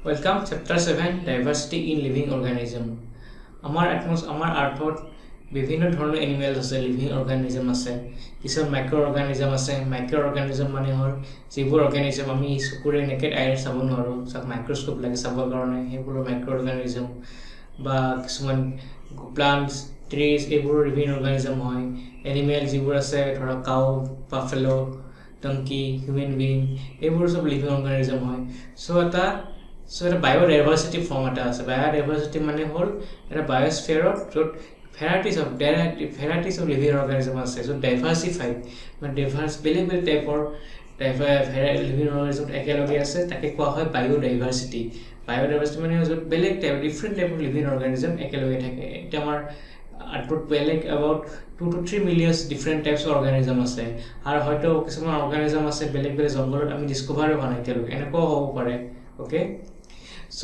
Welcome, Chapter 7 Diversity in Living Organism. আমাৰ আৰ্থত বিভিন্ন ধৰণৰ এনিমেল আছে, লিভিং অৰ্গানিজম আছে, কিছুমান মাইক্ৰ' অৰ্গানিজম আছে। মাইক্ৰ' অৰ্গানিজম মানে হ'ল যিবোৰ অৰ্গানিজম আমি চকুৰে নেকেড আইৰে চাব নোৱাৰোঁ, যাক মাইক্ৰস্কোপ লাগে চাবৰ কাৰণে, সেইবোৰ মাইক্ৰ' অৰ্গানিজম। বা কিছুমান প্লাণ্টছ, ট্ৰিজ, এইবোৰ লিভিং অৰ্গানিজম হয়। এনিমেল যিবোৰ আছে ধৰক cow, buffalo, donkey, human being, এইবোৰ চব লিভিং অৰ্গানিজম হয়। এটা বায়'ডাইভাৰ্চিটি ফৰ্ম এটা আছে। বায়'ডাইভাৰ্চিটি মানে হ'ল এটা বায়'স্ফিয়াৰত য'ত ভেৰাইটিজ অফ লিভিং অৰ্গানিজম আছে, য'ত ডাইভাৰ্চিফাইড মানে বেলেগ বেলেগ টাইপৰ লিভিং অৰ্গানিজম একেলগে আছে, তাকে কোৱা হয় বায়'ডাইভাৰ্চিটি। বায়'ডাইভাৰ্চিটি মানে য'ত বেলেগ ডিফাৰেণ্ট টাইপৰ লিভিং অৰ্গানিজম একেলগে থাকে। এতিয়া আমাৰ আৰ্থত বেলেগ about 2 to 3 million different types organism আছে, আৰু হয়তো কিছুমান অৰ্গানিজম আছে বেলেগ বেলেগ জংঘলত আমি ডিস্কভাৰো হোৱা নাই এতিয়ালৈকে, এনেকুৱাও হ'ব পাৰে। অ'কে, চ'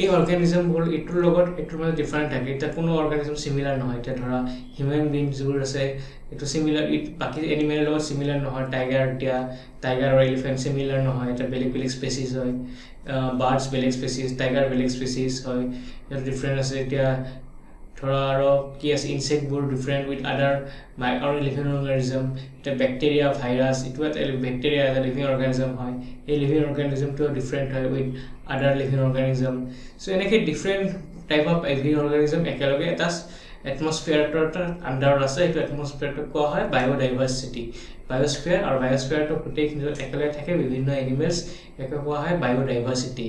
এই অৰ্গানিজমবোৰ এইটোৰ লগত এইটোৰ মাজত ডিফাৰেণ্ট থাকে। এতিয়া কোনো অৰ্গানিজম চিমিলাৰ নহয়। এতিয়া ধৰা হিউমেন বিং যিবোৰ আছে, এইটো চিমিলাৰ বাকী এনিমেলৰ লগত চিমিলাৰ নহয়। টাইগাৰ আৰু এলিফেণ্ট চিমিলাৰ নহয়, এটা বেলেগ বেলেগ স্পেচিছ হয়। বাৰ্ডছ বেলেগ স্পেচিছ, টাইগাৰ বেলেগ স্পেচিছ হয়, ইয়াত ডিফাৰেণ্ট আছে। এতিয়া ধৰা আৰু কি আছে, ইনচেক্টবোৰ ডিফাৰেণ্ট উইথ আদাৰ আৰু লিভিং অৰ্গানিজম। এতিয়া বেক্টেৰিয়া, ভাইৰাছ, এইটো এটা বেক্টেৰিয়া এটা লিভিং অৰ্গানিজম হয়। এই লিভিং অৰ্গানিজমটো ডিফাৰেণ্ট হয় উইথ আদাৰ লিভিং অৰ্গানিজম। চ' এনেকৈ ডিফাৰেণ্ট টাইপ অফ লিভিং অৰ্গানিজম একেলগে এটা এটমস্ফিয়াৰটোৰ এটা আণ্ডাৰত আছে। এইটো এটমস্ফিয়াৰটোক কোৱা হয় বায়'ডাইভাৰ্চিটি। বায়'স্ফিয়াৰ আৰু বায়'স্ফিয়াৰটো গোটেইখিনি একেলগে থাকে, বিভিন্ন এনিমেলছ, একে কোৱা হয় বায়'ডাইভাৰ্চিটি।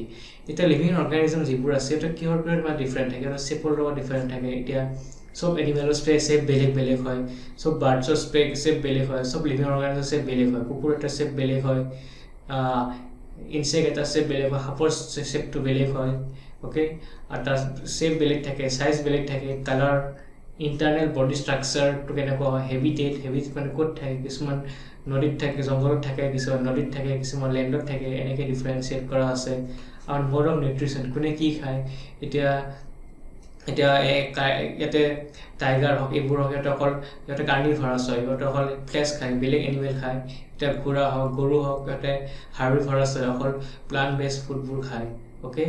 এতিয়া লিভিং অৰ্গানিজম যিবোৰ আছে, সেইটো কিহৰ কিহৰ ডিফাৰেণ্ট থাকে, শ্বেপৰ লগত ডিফাৰেণ্ট থাকে। এতিয়া চব এনিমেলৰ শ্বেপ বেলেগ বেলেগ হয়, চব বাৰ্ডছৰ শ্বেপ বেলেগ হয়, চব লিভিং অৰ্গানিজমৰ শ্বেপ বেলেগ হয়। কুকুৰ এটা শ্বেপ বেলেগ হয়, ইনচেক্ট এটা শ্বেপ বেলেগ হয়, সাপৰ শ্বেপটো বেলেগ হয়। অ'কে, আৰু তাৰ শ্বেপ বেলেগ থাকে, চাইজ বেলেগ থাকে, কালাৰ, ইণ্টাৰনেল বডি ষ্ট্ৰাকচাৰটো কেনেকুৱা হয়, হেবিটেট মানে ক'ত থাকে, কিছুমান নদীত থাকে, জংঘলত থাকে, কিছুমান নদীত থাকে, কিছুমান লেণ্ডত থাকে, এনেকৈ ডিফাৰেঞ্চিয়েট কৰা আছে। আৰু মড অফ নিউট্ৰিশ্যন, কোনে কি খায়। এতিয়া ইয়াতে টাইগাৰ হওক, এইবোৰ হওক, সিহঁতে কাৰ্নিভৰাছ হয়, সিহঁতে অকল ফ্লেছ খায়, বেলেগ এনিমেল খায়। এতিয়া ঘোঁৰা হওক, গৰু হওক, সিহঁতে হাৰ্বিভৰাছ হয়, অকল প্লাণ্ট বেছড ফুডবোৰ খায়। Okay,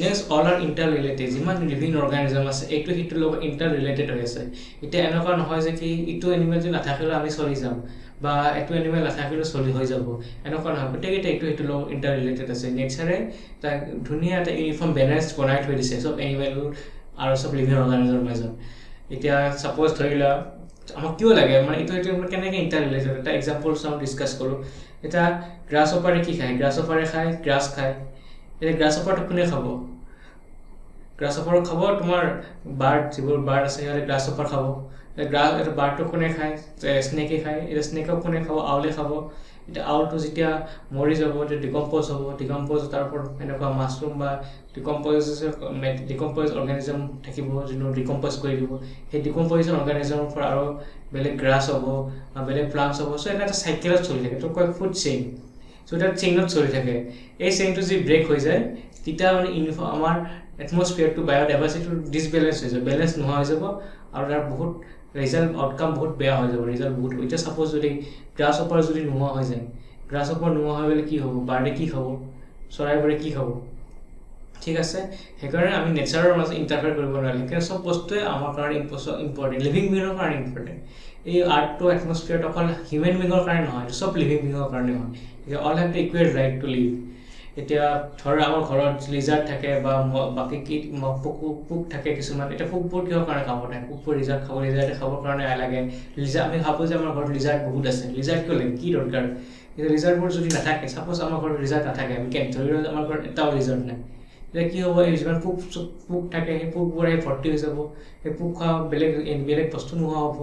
next, all R inter related. যিমান লিভিং অৰ্গানিজম আছে, এইটো সিটোৰ লগত ইণ্টাৰ ৰিলেটেড হৈ আছে। এতিয়া এনেকুৱা নহয় যে কি ইটো এনিমেল যদি নাথাকিলেও আমি চলি যাম, বা এইটো এনিমেল নাথাকিলেও হৈ যাব, এনেকুৱা নহয়। গোটেইকেইটা এইটো সিটোৰ লগত ইণ্টাৰ ৰিলেটেড আছে। নেচাৰে তাক ধুনীয়া এটা ইউনিফৰ্ম বেলেঞ্চ বনাই থৈ দিছে চব এনিমেল আৰু চব লিভিং অৰ্গানিজমৰ মাজত। এতিয়া ছাপ'জ ধৰি লোৱা, আমাক কিয় লাগে মানে এইটো কেনেকৈ ইণ্টাৰ ৰিলেটেড, এটা এক্সাম্পল চাওঁ, ডিছকাছ কৰোঁ। এতিয়া গ্ৰাছ অপাৰে কি খায়, গ্ৰাছ অপাৰে খায় গ্ৰাছ খায়। এতিয়া গ্ৰাছ অপাৰটো কোনে খাব, গ্ৰাছ অপাৰক খাব তোমাৰ যিবোৰ বাৰ্ড আছে, সিহঁতে গ্ৰাছ অপাৰ খাব। এটা বাৰ্ডটো কোনে খায়, স্নেকে খায়। এতিয়া স্নেকক কোনে খাব, আউলে খাব। এতিয়া আউলটো যেতিয়া মৰি যাব, তেতিয়া ডিকম্প'জ হ'ব। তাৰ ওপৰত এনেকুৱা মাছৰুম বা ডিকম্প'জ অৰ্গেনিজম থাকিব, যোনটো ডিকম্প'জ কৰি দিব। সেই ডিকম্প'জিশ্যন অৰ্গেনিজমৰ পৰা আৰু বেলেগ গ্ৰাছ হ'ব বা বেলেগ প্লাণ্টছ হ'ব। চ' এটা চাইকেলত চলি থাকে, এইটো কয় ফুড চেইন। চ' এটা চেইনত চলি থাকে। এই চেইনটো যদি ব্ৰেক হৈ যায়, তেতিয়া মানে আমাৰ এটমস্ফিয়াৰটো, বায়'ডাইভাৰ্চিটিটো ডিছবেলেঞ্চ হৈ যাব, বেলেঞ্চ নোহোৱা হৈ যাব, আৰু তাৰ বহুত আউটকাম বহুত বেয়া হৈ যাব। এতিয়া ছাপ'জ যদি গ্ৰাছ অপাৰ যদি নোহোৱা হৈ যায়, গ্ৰাছ অপাৰ নোহোৱা হৈ গ'লে কি হ'ব, বাৰ্ডে কি খাব, চৰাইবোৰে কি খাব। ঠিক আছে, সেইকাৰণে আমি নেচাৰৰ মাজত ইণ্টাৰফেয়াৰ কৰিব নোৱাৰিম। সেইকাৰণে চব বস্তুৱে আমাৰ কাৰণে ইম্পৰ্টেণ্ট, লিভিং বিঙৰ কাৰণে ইম্পৰ্টেণ্ট। এই আৰ্থটো এটমস্ফিয়াৰটো অকল হিউমেন বিঙৰ কাৰণে নহয়, চব লিভিং বিঙৰ কাৰণে হয়। All have the equal right to live. এতিয়া ধৰ আমাৰ ঘৰত লিজাৰ্ড থাকে বা বাকী পোক থাকে কিছুমান। এতিয়া পোকবোৰ কিহৰ কাৰণে কামত আহে, পোকবোৰ লিজাৰ্ডে খাবৰ কাৰণে লাগে। আমি ভাবোঁ যে আমাৰ ঘৰত লিজাৰ্ড বহুত আছে, লিজাৰ্ড কিয় লাগে, কি দৰকাৰ। এতিয়া লিজাৰ্ডবোৰ যদি নাথাকে, ছাপ'জ আমাৰ ঘৰত লিজাৰ্ড নাথাকে, আমি ধৰি লওঁ আমাৰ ঘৰত এটাও লিজাৰ্ড নাই, এতিয়া কি হ'ব, এই যিমান পোক থাকে, সেই পোকবোৰ ভৰ্তি হৈ যাব। সেই পোক খোৱা বেলেগ বস্তু নোহোৱা হ'ব।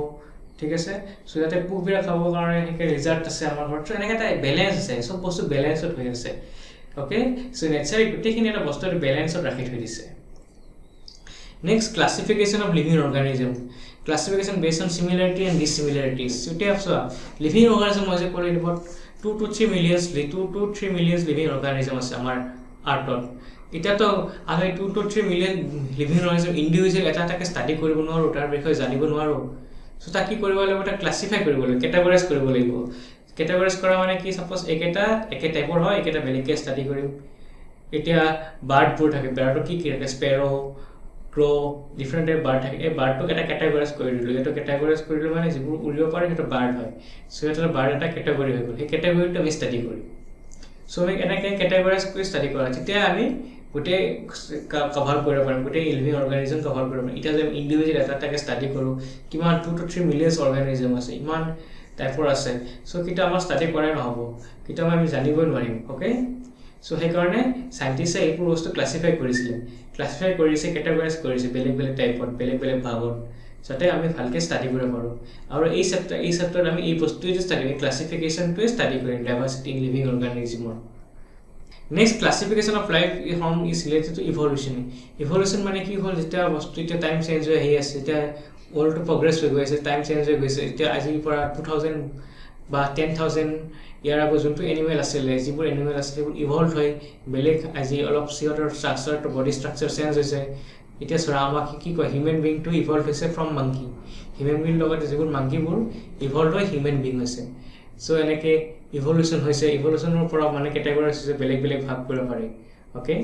ঠিক আছে, চ' যাতে পোকবিলাক খাবৰ কাৰণে সেই লিজাৰ্ড আছে আমাৰ ঘৰত। চ' এনেকৈ এটা বেলেঞ্চ আছে, চব বস্তু বেলেঞ্চত হৈ আছে। অ'কে, চ' নেচাৰে গোটেইখিনি এটা বস্তু বেলেঞ্চত ৰাখি থৈ দিছে। Next, classification of living organism. Classification based on similarity and dissimilarities. এতিয়া চোৱা, লিভিং অৰ্গানিজম মই যে ক'লো, 2 to 3 মিলিয়ন লিভিং অৰ্গানিজম আছে আমাৰ আৰ্থত। এতিয়াতো আমি 2 to 3 মিলিয়ন লিভিং অৰ্গানিজম ইণ্ডিভিজুৱেল এটাকে ষ্টাডি কৰিব নোৱাৰোঁ, তাৰ বিষয়ে জানিব নোৱাৰোঁ। চ' তাক কি কৰিব লাগিব, তাক ক্লাছিফাই কৰিব লাগিব, কেটাগৰাইজ কৰিব লাগিব। কেটাগৰাইজ কৰা মানে কি, ছাপ'জ একে টাইপৰ হয়, একেটা বেলেগকৈ ষ্টাডি কৰিম। এতিয়া বাৰ্ডবোৰ থাকে বাৰ্ডৰ কি থাকে sparrow Crowe different type bird থাকে এই বাৰ্ডটোক এটা কেটেগৰাইজ কৰি দিলোঁ এইটো কেটেগৰাইজ কৰিলোঁ মানে যিবোৰ উৰিব পাৰে সেইটো বাৰ্ড হয় চ' এটা বাৰ্ড এটা কেটেগৰী হৈ গ'ল সেই কেটেগৰীটো আমি ষ্টাডি কৰিম চ' আমি এনেকৈ কেটেগৰাইজ কৰি ষ্টাডি কৰা তেতিয়া আমি গোটেই কভাৰ কৰিব পাৰিম গোটেই লিভিং অৰ্গেনিজম কভাৰ কৰিব পাৰিম এতিয়া যে ইণ্ডিভিজুৱেল এটা এটাকৈ ষ্টাডি কৰোঁ কিমান 2 to 3 মিলিয়নছ অৰ্গেনিজম আছে ইমান টাইপৰ আছে চ' কিন্তু আমাৰ ষ্টাডি কৰাই নহ'ব কেতিয়াবা আমি জানিবই নোৱাৰিম অ'কে চ' সেইকাৰণে চাইণ্টিষ্টে এইবোৰ বস্তু ক্লাছিফাই কৰিছিলে ক্লাছিফাই কৰিছে কেটেগৰাইজ কৰিছে বেলেগ বেলেগ টাইপত বেলেগ বেলেগ ভাগত যাতে আমি ভালকৈ ষ্টাডি কৰিব পাৰোঁ আৰু এই চেপ্টাৰত আমি এই বস্তুটোৱে ষ্টাডি কৰিম ক্লাছিফিকেশ্যনটোৱে ষ্টাডি কৰিম ডাইভাৰ্চিটি ইন লিভিং অৰ্গেনিজমৰ next classification of life form is related to evolution evolution মানে কি হ'ল যেতিয়া বস্তু এতিয়া টাইম চেঞ্জ হৈ আহি আছে এতিয়া ৱৰ্ল্ডটো প্ৰগ্ৰেছ হৈ গৈ আছে টাইম চেঞ্জ হৈ গৈছে এতিয়া আজিৰ পৰা 2000 বা 10,000 ইয়াৰ আগত যোনটো এনিমেল আছিলে যিবোৰ এনিমেল আছিলে সেইবোৰ ইভল্ভ হৈ বেলেগ আজি অলপ সিহঁতৰ ষ্ট্ৰাকচাৰটো বডি ষ্ট্ৰাকচাৰ চেঞ্জ হৈছে এতিয়া চোৱা আমাক কি কয় হিউমেন বিংটো ইভল্ভ হৈছে ফ্ৰম মাংকি হিউমেন বিং লগত যিবোৰ মাংকিবোৰ ইভল্ভ হৈ হিউমেন বিং হৈছে চ' এনেকৈ ইভলিউশ্যন হৈছে ইভলিউশ্যনৰ পৰা মানে কেটেগৰাইজ হৈছে বেলেগ বেলেগ ভাগ কৰিব পাৰি অ'কে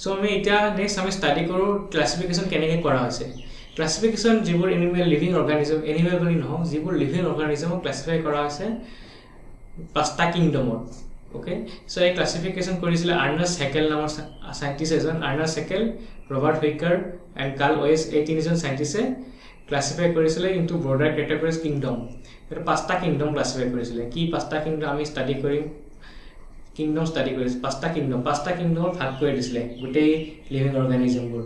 চ' আমি এতিয়া নেক্সট আমি ষ্টাডি কৰোঁ ক্লাছিফিকেশ্যন কেনেকৈ কৰা হৈছে ক্লাছিফিকেশ্যন যিবোৰ এনিমেল লিভিং অৰ্গেনিজম এনিমেল বুলি নহওক যিবোৰ লিভিং অৰ্গেনিজমক ক্লাছিফাই কৰা হৈছে 5টা কিংডমত অ'কে চ' এই ক্লাছিফিকেশ্যন কৰিছিলে আৰ্নাষ্ট হেকেল নামৰ চাইণ্টিষ্ট এজন আৰ্নাষ্ট হেকেল ৰবাৰ্ট হুইকাৰ এণ্ড কাৰ্ল ৱেছ এই তিনিজন চাইণ্টিষ্টে ক্লাছিফাই কৰিছিলে ইনটু ব্ৰডাৰ কেটেগৰিজ কিংডম এইটো 5টা কিংডম ক্লাছিফাই কৰিছিলে কি 5টা কিংডম আমি ষ্টাডি কৰিম কিংডম ষ্টাডি কৰিছোঁ 5টা কিংডমত ভাগ কৰি দিছিলে গোটেই লিভিং অৰ্গেনিজমবোৰ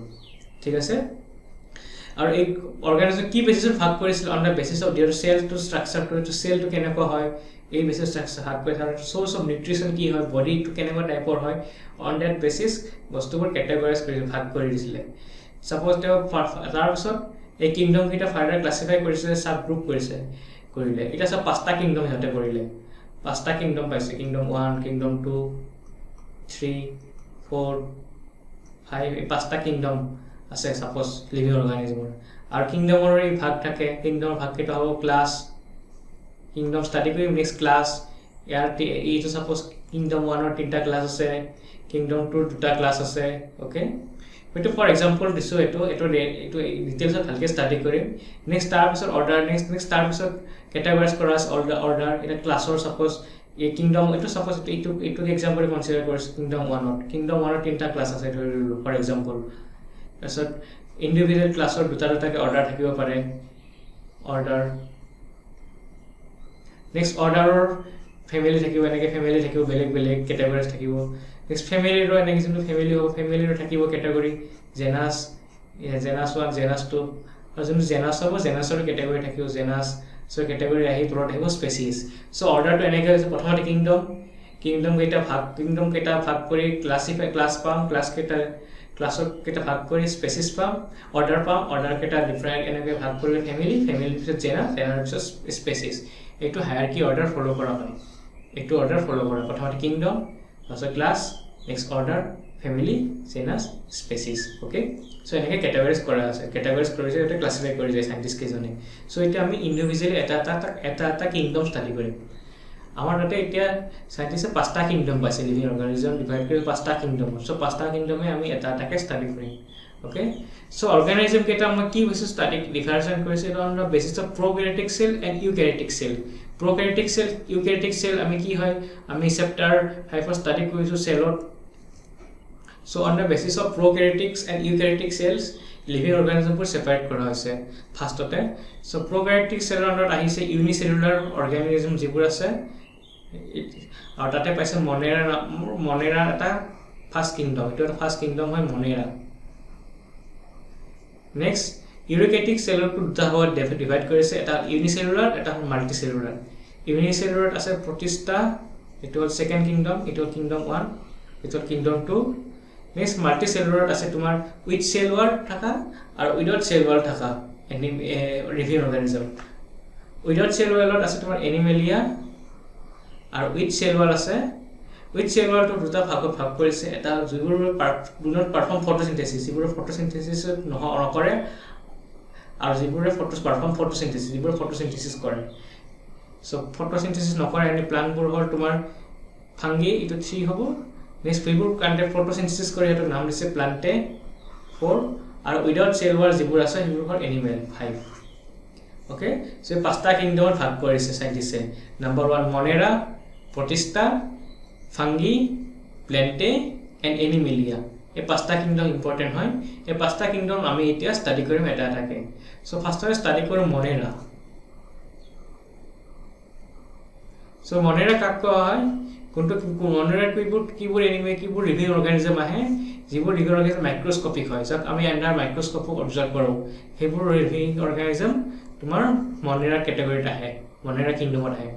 ঠিক আছে আৰু এই অৰ্গেনিজম কি বেচিছত ভাগ কৰিছিল অন দ্য বেচিছ অফ দিয়াৰ চেলটো ষ্ট্ৰাকচাৰটো চেলটো কেনেকুৱা হয় এই বেচিছ ষ্ট্ৰাকচাৰ ভাগ কৰি তাৰ চ'ৰ্চ অফ নিউট্ৰিশ্যন কি হয় বডিটো কেনেকুৱা টাইপৰ হয় অন ডেট বেচিছ বস্তুবোৰ কেটেগৰাইজ কৰি ভাগ কৰি দিছিলে ছাপ'জ তেওঁ তাৰপিছত এই কিংডমকেইটা ফাৰ্ডাৰ ক্লাছিফাই কৰিছিলে চাব গ্ৰুপ কৰিলে এতিয়া চব 5টা কিংডম সিহঁতে কৰিলে 5টা কিংডম পাইছে কিংডম 1 কিংডম 2 3 4 5 এই 5টা কিংডম আছে সাপোজ লিভিং অৰ্গানিজমৰ আৰু কিংডমৰ এই ভাগ থাকে কিংডমৰ ভাগ কেইটা হ'ব ক্লাছ কিংডম ষ্টাডি কৰিম নেক্সট ক্লাছ ইয়াৰ এইটো সাপোজ কিংডম 1 ৰ 3টা ক্লাছ আছে কিংডম 2 ৰ 2টা ক্লাছ আছে ওকে এইটো ফৰ এক্সাম্পল দিছো এইটো ডিটেইলছত ভালকৈ ষ্টাডি কৰিম নেক্সট তাৰপিছত অৰ্ডাৰ নেক্সট তাৰপিছত কেটেগৰাইজ কৰা আছে অৰ্ডাৰ এটা ক্লাছৰ সাপোজ এই কিংডম এইটো সাপোজ এইটো এক্সাম্পল কনসিডাৰ কৰিছো কিংডম 1 ৰ 3টা ক্লাছ আছে ফৰ এক্সাম্পল তাৰপিছত ইণ্ডিভিজুৱেল ক্লাছৰ দুটাকে অৰ্ডাৰ থাকিব পাৰে অৰ্ডাৰ নেক্সট অৰ্ডাৰৰ ফেমিলি থাকিব এনেকৈ ফেমিলি থাকিব বেলেগ কেটেগৰিজ থাকিব নেক্সট ফেমিলিৰ এনেকৈ যোনটো ফেমিলি হ'ব ফেমিলিৰ থাকিব কেটেগৰি জেনাছ 1 জেনাছ 2 আৰু যোনটো জেনাছ হ'ব জেনাছৰ কেটেগৰি থাকিব জেনাছ চ' কেটেগৰি আহি তলত আহিব স্পেচিছ চ' অৰ্ডাৰটো এনেকৈ হৈছে প্ৰথমতে কিংডম কেইটা ভাগ কৰি ক্লাছ পাম ক্লাছৰ কেইটা ভাগ কৰি স্পেচিছ পাম অৰ্ডাৰ কেইটা ডিফাৰেণ্ট এনেকৈ ভাগ কৰিলে ফেমিলিৰ পিছত জেনাৰ পিছত স্পেচিছ এইটো হায়াৰকি অৰ্ডাৰ ফ'ল' কৰা হয় প্ৰথমতে কিংডম তাৰপিছত class next order family genus species okay so' এনেকৈ কেটেগৰাইজ কৰা আছে কেটেগৰাইজ কৰিছে এটা ক্লাছিফাই কৰি যায় চাইণ্টিষ্ট কেইজনে চ' এতিয়া আমি ইণ্ডিভিজুৱেলি এটা কিংডম ষ্টাডি কৰিম আমাৰ তাতে এতিয়া চাইণ্টিষ্টে 5টা কিংডম পাইছে লিভিং অৰ্গানিজম ডিভাইড কৰি 5টা কিংডম চ' 5টা কিংডমে আমি এটাকে ষ্টাডি কৰিম অ'কে চ' অৰ্গানিজম কেইটা মই কি বস্তু ষ্টাডি ডিফাৰেঞ্চিয়েট কৰিছোঁ on the basis of prokaryotic cell and eukaryotic cell prokaryotic cell eukaryotic cell আমি কি হয় আমি চেপ্টাৰ 5 ষ্টাডি কৰিছোঁ চেলত চ' on the basis of prokaryotics and eukaryotic cells living অৰ্গানিজমবোৰ ছেপাৰেট কৰা হৈছে ফাৰ্ষ্টতে চ' প্ৰ'কেৰিঅটিক চেলৰ আণ্ডাৰত আহিছে ইউনিচেলুলাৰ অৰ্গানিজম যিবোৰ আছে আৰু তাতে পাইছে মনেৰা এটা ফাৰ্ষ্ট কিংডম এইটো এটা ফাৰ্ষ্ট কিংডম হয় মনেৰা নেক্সট ইউকেৰিঅটিক চেলৰটো দুটা ভাগত ডিভাইড কৰিছে এটা ইউনিচেলুলাৰ এটা মাল্টিচেলুলাৰ ইউনিচেলুলাৰত আছে 25টা এইটো হ'ল ছেকেণ্ড কিংডম এইটো হ'ল কিংডম 1 এইটো হ'ল কিংডম 2 নেক্সট মাল্টিচেলুলাৰত আছে তোমাৰ উইথ চেল ৱাল থকা আৰু উইদাউট চেল ৱাল থকা লিভিং অৰ্গানিজম উইদাউট চেল ৱালত আছে তোমাৰ এনিমেলিয়া আৰু উইথ চেল ৱাল আছে উইথ চেল ৱালটো দুটা ভাগত ভাগ কৰিছে এটা যিবোৰ ডুনত পাৰফৰ্ম ফটোচিনথেচিছ যিবোৰে ফটোচিনথেচিছ নকৰে আৰু যিবোৰে পাৰফৰ্ম ফটোচিনথেচিছ যিবোৰে ফটোচিনথেচিছ কৰে চ' ফটোচিনথেচিছ নকৰে এনে প্লাণ্টবোৰ হ'ল তোমাৰ ফাংগি এইটো 3 হ'ব নেক্সট ফিবোৰ কাণ্টে ফটোসিনথেসিস কৰি এটো নাম দিছে প্লান্টে 4 আৰু উইদাউট সেল ৱাৰ যিবোৰ আছে সেইবোৰ হ'ল এনিমেল 5 ওকে সো পাঁচটা কিংডমত ভাগ কৰিছে সাইন্টিস্টে নাম্বাৰ 1 মনেৰা প্ৰটিষ্টা ফাংগি প্লেন্টে এন্ড এনিমেলিয়া এই পাঁচটা কিংডম ইম্পৰ্টেন্ট হয় এই পাঁচটা কিংডম আমি এতিয়া ষ্টাডি কৰিম এটা এটাকে সো ফাৰ্ষ্টতে ষ্টাডি কৰিম মনেৰা সো মনেৰা কাক কোৱা হয় কোনটো মনেৰা কিবোৰ এনিমে কিবোৰ লিভিং অৰ্গানিজম আহে যিবোৰ লিভিং অৰ্গানিজম মাইক্ৰোস্কোপিক হয় যাক আমি আন্ডাৰ মাইক্ৰোস্কোপ অবজাৰ্ভ কৰো সেইবোৰ লিভিং অৰ্গানিজম তোমাৰ মনেৰা ক্যাটাগৰীত আহে মনেৰা কিংডমত আহে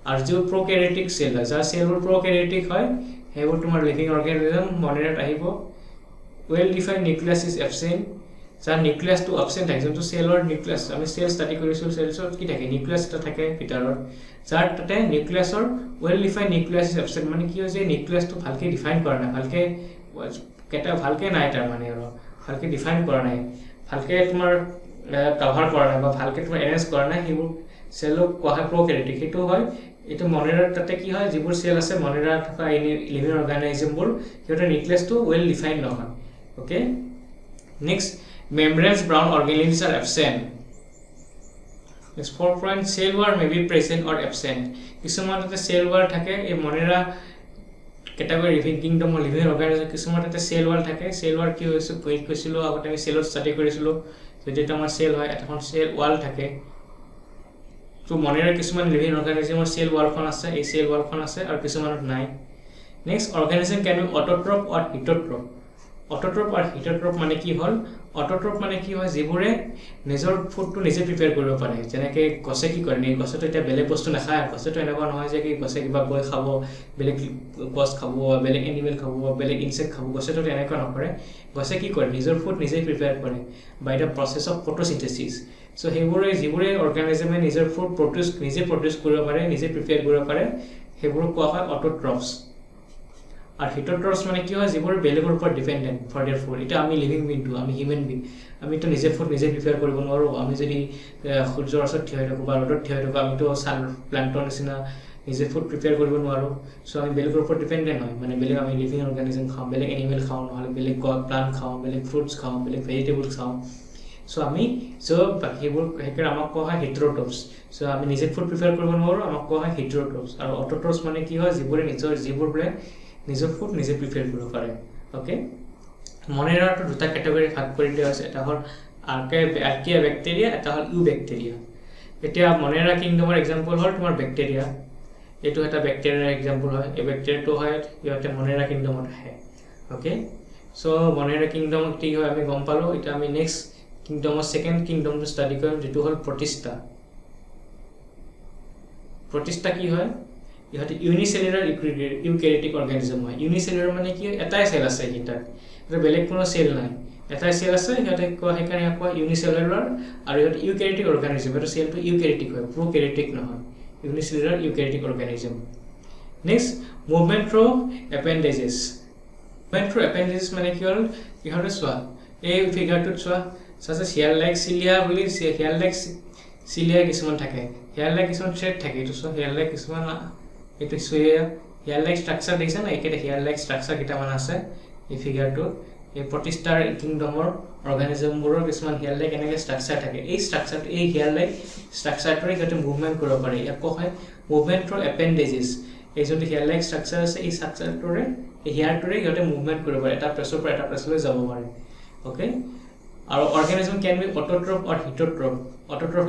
আৰু যিবোৰ প্ৰোক্যাৰিওটিক সেল হয় যাৰ সেলবোৰ প্ৰোক্যাৰিওটিক হয় সেইবোৰ তোমাৰ লিভিং অৰ্গানিজম মনেৰাত আহিব well defined nucleus is absent যাৰ নিউক্লিয়াস টু absent থাকে যোনটো সেলৰ নিউক্লিয়াস আমি সেল ষ্টাডি কৰিছো সেলছত কি থাকে নিউক্লিয়াস এটা থাকে ভিতৰত যাৰ তাতে নিউক্লিয়াসৰ well defined nucleus is absent মানে কি হৈছে নিউক্লিয়াসটো ভালকে ডিফাইন কৰা নাই ভালকে কেটা ভালকে নাই তাৰ মানে আৰু ভালকে ডিফাইন কৰা নাই ভালকে তোমাৰ কভাৰ কৰা নাই বা ভালকে তোমাৰ এৰেঞ্জ কৰা নাই সেইবোৰ সেলক কোৱা প্ৰোক্যাৰিওটিক হেতু হয় এটো মনেৰাৰ তাতে কি হয় যিবোৰ সেল আছে মনেৰাৰ থকা লিভিং অৰ্গানিজমবোৰ হেতৰ নিউক্লিয়াসটো well defined নহয় okay next membranous brown organelles are absent next 4 point cell wall may be present or absent কিছুমানতে cell wall থাকে এই Monera category living kingdom living organism কিছুমানতে cell wall থাকে cell wall কি হৈছে কৈছিলো আগতে আমি সেলত ষ্টাডি কৰিছিলো যেটা আমাৰ সেল হয় এখন সেল ওয়াল থাকে তো মনেৰা কিছুমান লিভিং অৰ্গানিজমৰ সেল ওয়ালখন আছে এই সেল ওয়ালখন আছে আৰু কিছুমানত নাই নেক্সট অৰ্গানিজম ক্যান বি অটোট্ৰপ অৰ হিটোট্ৰপ অটোট্ৰপ আৰু হিটোট্ৰপ মানে কি হল অটোট্ৰপ মানে কি হয় যিবোৰে নিজৰ ফুডটো নিজে প্ৰিপেয়াৰ কৰিব পাৰে যেনেকৈ গছে কি কৰে নি গছটো এটা বেলেগ বস্তু নাখায় গছটো এনেকুৱা নহয় যে কি গছে কিবা গৈ খাব বেলেগ গছ খাব বেলেগ এনিমেল খাব বেলেগ ইনসেক্ট খাব গছটো এনেকুৱা নকৰে গছে কি কৰে নিজৰ ফুড নিজে প্ৰিপেয়াৰ কৰে by the process of photosynthesis so সেইবোৰে যিবোৰে অৰ্গানিজমে নিজৰ ফুড নিজে প্ৰডিউস কৰিব পাৰে নিজে প্ৰিপেয়াৰ কৰিব পাৰে সেইবোৰ কোৱা হয় অটোট্ৰপস আৰ হিটোট্ৰপস মানে কি হয় যিবোৰ বেলেগৰ ওপৰত ডিপেন্ডেন্ট ফৰ देयर ফুড এটা আমি লিভিং বিং টু আমি হিউম্যান বিং আমি তো নিজে ফুড নিজে প্ৰিপেয়াৰ কৰিব নোৱাৰো আমি যদি সূৰ্যৰ ওচৰত থিয় হৈ থাকো বা ৰ'দত থিয় হৈ থাকো আমি তো সাল প্লান্টৰ নিচিনা নিজে ফুড প্ৰিপেয়াৰ কৰিব নোৱাৰো সো আমি বেলেগৰ ওপৰত ডিপেন্ডেন্ট হয় মানে বেলেগ আমি লিভিং অৰ্গানিজম খাওঁ বেলেগ এনিমেল খাওঁ নহলে বেলেগ প্লান্ট খাওঁ বেলেগ ফ্ৰুটস খাওঁ বেলেগ ভেজিটেবলছ খাওঁ সো আমি সেইবোৰ হেকাৰ আমাক কোৱা হয় হিটোট্ৰপস সো আমি নিজে ফুড প্ৰিপেয়াৰ কৰিব নোৱাৰো আমাক কোৱা হয় হিটোট্ৰপস আৰু অটোট্ৰপস মানে কি হয় যিবোৰে নিজৰ ফুড নিজে প্ৰিপেয়াৰ কৰিব পাৰে ওকে মনেৰাটো দুটা ক্যাটাগৰী ভাগ কৰি দিয়া আছে এটা হল আৰ্কিয়া ব্যাকটেৰিয়া এটা হল ইউ ব্যাকটেৰিয়া এতিয়া মনেৰা কিংডমৰ এক্সাম্পল হল তোমাৰ ব্যাকটেৰিয়া এটো এটা ব্যাকটেৰিয়াৰ এক্সাম্পল হয় এই ব্যাকটেৰিয়াটো হয় ইয়াতে মনেৰা কিংডমত আহে ওকে সো মনেৰা কিংডম কি হয় আমি গম পালো এটা আমি নেক্সট কিংডমৰ সেকেন্ড কিংডমটো ষ্টাডি কৰিম যেটো হল প্ৰটিষ্টা প্ৰটিষ্টা কি হয় ইহতে ইউনিসেলুলাৰ ইউক্যাৰিওটিক অৰ্গানিজম হয় ইউনিসেলুলাৰ মানে কি এটাই সেল আছে এটা এটা বেলেগ কোনো সেল নাই এটাই সেল আছে ইহতে কোৱা হেকানে কোৱা ইউনিসেলুলাৰ আৰু ইহতে ইউক্যাৰিওটিক অৰ্গানিজম এটা সেলটো ইউক্যাৰিওটিক হয় প্ৰোক্যাৰিওটিক নহয় ইউনিসেলুলাৰ ইউক্যাৰিওটিক অৰ্গানিজম নেক্সট মুভমেন্ট থ্ৰু এপেন্ডেজেস মানে কি হল ইহতে সোয়া এই ফিগাৰটোত সোয়া সাথে শিয়াল লাইক সিলিয়া বুলি শিয়াল লাইক সিলিয়া কিছুমান থাকে শিয়াল লাইক কিছুমান থ্ৰেড থাকে তো শিয়াল লাইক কিছুমান এটো সোয়া হেয়ার লাইক স্ট্রাকচার দেখিছে না একেটা হেয়ার লাইক স্ট্রাকচার কিটা মান আছে এই ফিগারটো এই প্ৰটিষ্টাৰ কিংডমৰ অৰ্গানিজমবোৰৰ কিছুমান হেয়াৰ লাইক এনেকে স্ট্ৰাকচাৰ থাকে এই স্ট্ৰাকচাৰ এই হেয়াৰ লাইক স্ট্ৰাকচাৰটোৰে কিটা মুভমেন্ট কৰিব পাৰে ইয়াক কোৱা হয় মুভমেন্ট থ্ৰু এপেন্ডেজেস এই যোনটো হেয়াৰ লাইক স্ট্ৰাকচাৰ আছে এই স্ট্ৰাকচাৰটোৰে এই হেয়াৰটোৰে কিটা মুভমেন্ট কৰিব পাৰে এটা প্ৰেছৰ পৰা এটা প্ৰেছলৈ যাব পাৰে ওকে আৰু অৰ্গানিজম ক্যান বি অটোট্ৰপ অৰ হিটোট্ৰপ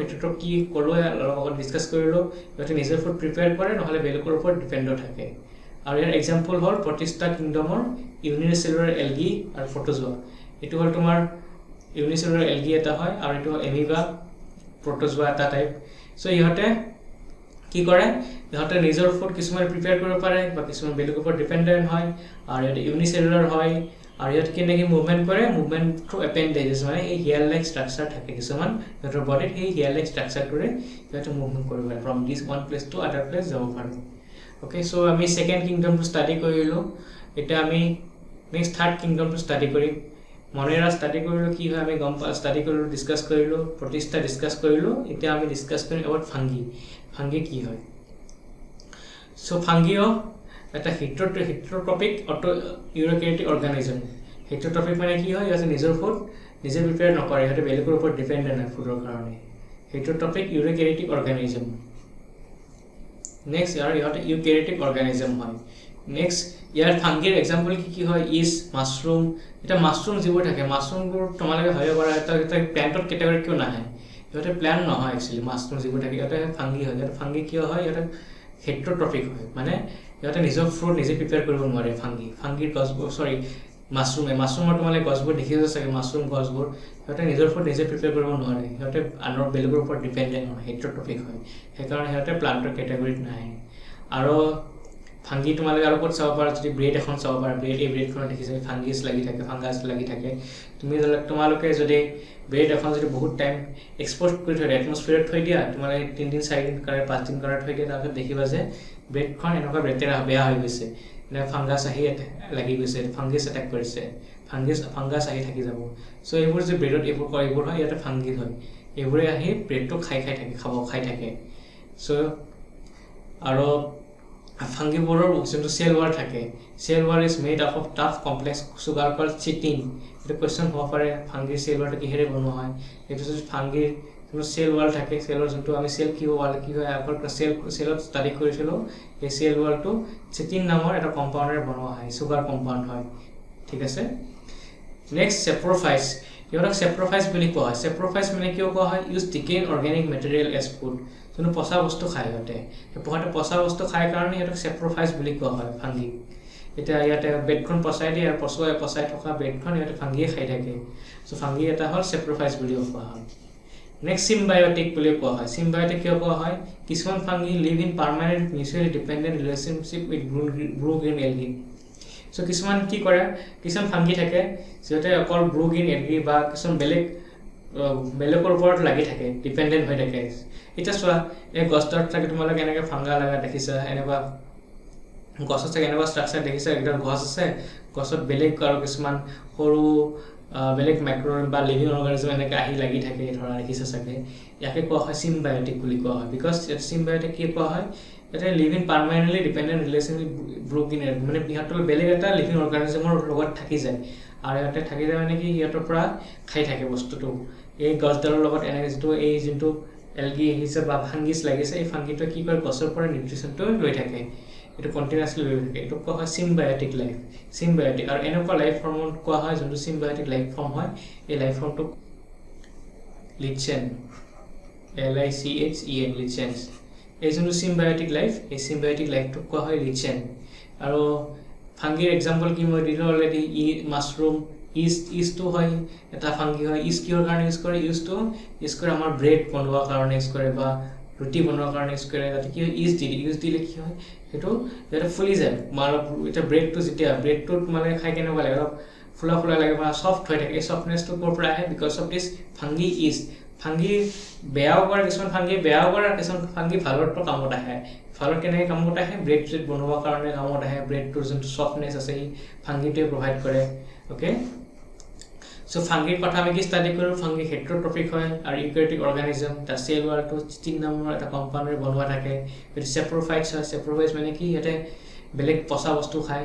হিটোট্ৰপ কি কলো লগত ডিসকাস কৰিলো এটা নিজে ফুড প্ৰিপেয়াৰ কৰে নহলে বেলেগৰ ওপৰত ডিপেন্ড থাকে আৰু ইয়াৰ এক্সাম্পল হল প্ৰটিষ্টা কিংডমৰ ইউনিসেলুলাৰ এলগি আৰু প্ৰটোজোৱা এটো হল তোমাৰ ইউনিসেলুলাৰ এলগি এটা হয় আৰু এটো এমিবা প্ৰটোজোৱা এটা টাইপ সো ইহতে কি কৰে ইহতে নিজৰ ফুড কিছুমান প্ৰিপেয়াৰ কৰিব পাৰে বা কিছুমান বেলেগৰ ওপৰত ডিপেন্ডেন্ট হয় আৰু এটা ইউনিসেলুলাৰ হয় আৰু ইয়াত কেনেকৈ মুভমেন্ট কৰে মুভমেন্ট থ্ৰু এপেন্ডেজেস মানে এই হেয়াৰ লাইক স্ট্ৰাকচাৰ থাকে কিছুমান ইহতৰ বডিত এই হেয়াৰ লাইক স্ট্ৰাকচাৰটোৰে ইহতে মুভমেন্ট কৰিব পাৰে from this one place to আদাৰ প্লেস যাব পাৰে ওকে সো আমি সেকেন্ড কিংডমটো ষ্টাডি কৰিলো এটা আমি নেক্সট থাৰ্ড কিংডমটো ষ্টাডি কৰিম মনেৰা ষ্টাডি কৰিলো কি হয় আমি গম ষ্টাডি কৰিলো ডিসকাস কৰিলো প্ৰটিষ্টা ডিসকাস কৰিলো এতিয়া আমি ডিসকাস কৰিম এবাউট ফাংগি কি হয় সো ফাংগিও এটা হেটেৰোট্ৰপিক অটো ইউকেৰিওটিক অৰ্গানিজম হেটেৰোট্ৰপিক মানে কি হয় ইহঁতে নিজৰ ফুড নিজে প্ৰিপেয়াৰ নকৰে ইহঁতে বেলেগৰ ওপৰত ডিপেণ্ডেণ্ট হয় ফুডৰ কাৰণে হেটেৰোট্ৰপিক ইউকেৰিওটিক অৰ্গানিজম নেক্সট ইহঁতে ইউকেৰিওটিক অৰ্গানিজম হয় নেক্সট ইয়াৰ ফাংগিৰ এক্সাম্পল কি হয় ইজ মাছৰুম এটা মাছৰুম যিবোৰ থাকে মাছৰুমবোৰ তোমালোকে ভাবিব পাৰা এটা প্লেণ্টত কেটেগৰী কিয় নাহে ইহঁতে প্লেণ্ট নহয় একচুৱেলি মাছৰুম যিবোৰ থাকে ইহঁতে ফাংগি হয় ইহঁতে ফাংগি কিয় হয় ইহঁতে হেটেৰোট্ৰপিক হয় মানে ইহঁতে নিজৰ ফ্ৰুট নিজে প্ৰিপেয়াৰ কৰিব নোৱাৰে ফাংগিৰ গছবোৰ মাছৰুমৰ তোমালোকে গছবোৰ দেখিছে চাগে মাছৰুম গছবোৰ সিহঁতে নিজৰ ফ্ৰুট নিজে প্ৰিপেয়াৰ কৰিব নোৱাৰে সিহঁতে আনৰ বেলেগৰ ওপৰত ডিপেণ্ডেণ্ট হয় হেটেৰোট্ৰপিক হয় সেইকাৰণে সিহঁতে প্লাণ্টৰ কেটেগৰীত নাহে আৰু ফাংগি তোমালোকে আৰু ক'ত চাব পাৰা যদি ব্ৰেড এখন চাব পাৰা এই ব্ৰেডখনত দেখিছে ফাংগাছ লাগি থাকে তোমালোকে যদি ব্ৰেড এখন যদি বহুত টাইম এক্সপ'জ কৰি থৈ দিয়া এটমস্ফিয়াৰত থৈ দিয়া তোমালোকে 3 দিন 4 দিন কাৰণে 5 দিন কাৰণে থৈ দিয়া তাৰপিছত দেখিবা যে ব্ৰেডখন এনেকুৱা বেয়া হৈ গৈছে ফাংগাছ আহি লাগি গৈছে ফাংগাছ এটেক কৰিছে ফাংগাছ আহি থাকি যাব চ' এইবোৰ যে ব্ৰেডত এইবোৰ হয় ইয়াতে ফাংগি হয় এইবোৰে আহি ব্ৰেডটো খাই থাকে চ' আৰু ফাংগিবোৰৰ যোনটো চেল ৱাল থাকে cell wall is made up of tough complex sugar call chitin এইটো কুৱেশ্যন হ'ব পাৰে ফাংগিৰ চেল ৱালটো কিহেৰে বনোৱা হয় এইটো যদি ফাংগিৰ যোনটো চেল ৱাল থাকে চেলৰ যোনটো আমি চেল কি হয় আগৰ চেলত ষ্টাডি কৰিছিলোঁ এই চেল ৱালটো চিটিন নামৰ এটা কম্পাউণ্ডেৰে বনোৱা হয় চুগাৰ কম্পাউণ্ড হয় ঠিক আছে নেক্সট চেপ্ৰফাইজ ইহঁতক চেপ্ৰফাইজ বুলি কোৱা হয় চেপ্ৰফাইজ মানে কিয় কোৱা হয় use decayed organic material as food যোনটো পচা বস্তু খায় সিহঁতে পচা বস্তু খায় কাৰণে সিহঁতক চেপ্ৰফাইজ বুলি কোৱা হয় ফাংগি এতিয়া ইয়াতে বেডখন পচাই দিয়ে আৰু পচাই থকা বেডখন ইহঁতে ফাংগিয়ে খাই থাকে চ' ফাংগি এটা হ'ল চেপ্ৰফাইজ বুলি কোৱা হয় নেক্সট চিম্বায়টিক বুলি কোৱা হয় চিম্বায়টিক কিয় কোৱা হয় কিছুমান fungi live in permanent mutually dependent relationship with blue green algae চ' কিছুমান কি কৰে কিছুমান ফাংগি থাকে যিহঁতে অকল ব্লু গ্ৰীণ এলগি বা কিছুমান বেলেগৰ ওপৰত লাগি থাকে ডিপেণ্ডেণ্ট হৈ থাকে এতিয়া চোৱা এই গছডালত থাকে তোমালোকে এনেকৈ ফাংগা লগা দেখিছা এনেকুৱা গছত চাগে এনেকুৱা ষ্ট্ৰাকচাৰ দেখিছা একদম গছ আছে গছত বেলেগ আৰু কিছুমান সৰু বেলেগ মাইক্ৰ বা লিভিং অৰ্গানিজম এনেকৈ আহি লাগি থাকে ধৰা দেখিছা চাগে ইয়াকে কোৱা হয় চিম্বায়টিক বুলি কোৱা হয় বিকজ চিম্বায়টিক কি কোৱা হয় এটা live in permanently dependent relation with blue green algae মানে সিহঁতৰ বেলেগ এটা লিভিং অৰ্গানিজমৰ লগত থাকি যায় আৰু সিহঁতে থাকি যায় মানে কি সিহঁতৰ পৰা খাই থাকে বস্তুটো এই গছডালৰ লগত এনেকৈ যোনটো এলগি আহিছে বা ফাংগিছ লাগিছে এই ফাংগিটোৱে কি কৰে গছৰ পৰা নিউট্ৰিশ্যনটো লৈ থাকে এইটো কণ্টিনিউৱাছলি লৈ থাকে এইটোক কোৱা হয় চিম্বায়টিক আৰু এনেকুৱা লাইফ ফৰ্মত কোৱা হয় যোনটো চিম্বায়টিক লাইফ ফৰ্ম হয় এই লাইফ ফৰ্মটোক লিচেন LICHEN লিচেন্স এই যোনটো চিম্বায়টিক লাইফ এই চিম্বায়টিক লাইফটোক কোৱা হয় লিচেন আৰু ফাংগিৰ এক্সাম্পল কি মই দিলোঁ অলৰেডি মাছৰুম ইষ্টটো হয় এটা ফাংগি হয় ইষ্ট কিহৰ কাৰণে ইউজ কৰে আমাৰ ব্ৰেড বনোৱাৰ কাৰণে ইউজ কৰে বা ৰুটি বনোৱাৰ কাৰণে ইউজ কৰে তাতে কি হয় ইষ্ট দিলে কি হয় সেইটো যাতে ফুলি যায় এতিয়া ব্ৰেডটো তোমালোকে খাই কেনেকুৱা লাগে অলপ ফুলা লাগে বা ছফ্ট হৈ থাকে এই ছফ্টনেছটো ক'ৰ পৰা আহে বিকজ অফ দিছ ফাংগি ইষ্ট ফাংগি বেয়াও কৰে কিছুমান ফাংগি বেয়াও কৰে কিছুমান ফাংগি ভালতো কামত আহে ভালত কেনেকৈ কামত আহে ব্ৰেড বনোৱাৰ কাৰণে কামত আহে ব্ৰেডটোৰ যোনটো ছফ্টনেছ আছে সেই ফাংগিটোৱে প্ৰভাইড কৰে অ'কে চ' ফাংগিৰ কথা আমি কি ষ্টাডি কৰোঁ ফাংগি হেটেৰোট্ৰপিক হয় আৰু ইউকেৰিওটিক অৰ্গানিজম তাৰ চেল ৱালটো চিটিন নামৰ এটা কম্পাউণ্ডেৰে বনোৱা থাকে এইটো চেপ্ৰফাইজ হয় চেপ্ৰফাইজ মানে কি সিহঁতে বেলেগ পচা বস্তু খায়